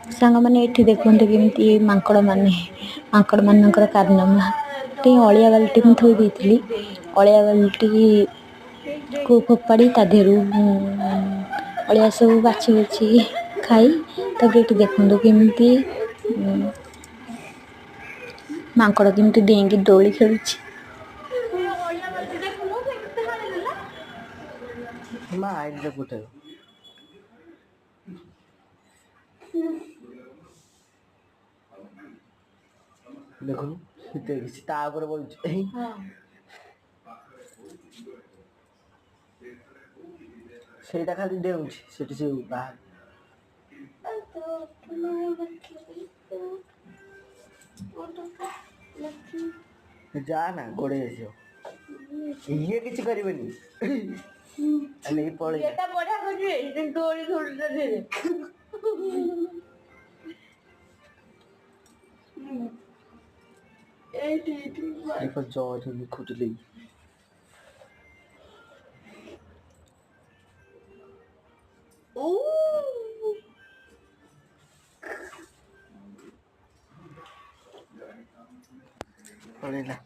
ସାଙ୍ଗମାନେ ଏଠି ଦେଖନ୍ତୁ କେମିତି ମାଙ୍କଡ଼ ମାନଙ୍କର କାରନାମା। ଗୋଟେ ଅଳିଆ ବାଲ୍ଟି ମୁଁ ଥୋଇ ଦେଇଥିଲି, ଅଳିଆ ବାଲ୍ଟିକୁ ଫୋପାଡ଼ି ତା ଦେହରୁ ଅଳିଆ ସବୁ ବାଛି ବାଛି ଖାଇ, ତାପରେ ଏଠି ଦେଖନ୍ତୁ କେମିତି ମାଙ୍କଡ଼ କେମିତି ଡେଇଁକି ଦୋଳି ଖେଳୁଛି। ମା ଆଇଡ଼ିରେ ପଠେଇବ। ଦେଖୁନୁ କିଛି ତା ଉପରେ ବଲୁଛି। ସେଇଟା ଖାଲି ଡେଉଛି ସେଠି ସେ ବାହାରେ। ଯା ନା ଗୋଡେଇ ଆସିବ। ଇଏ କିଛି କରିବେନି। ନେଇ ପଳେଇ ଏଟା ବଢିଆ କରିବେ ଦୋଳି ଖେଳୁଛନ୍ତି ରେ। ଏଇଠି ଜରି ଖୋଜୁଥିଲି। ପଳେଇଲା।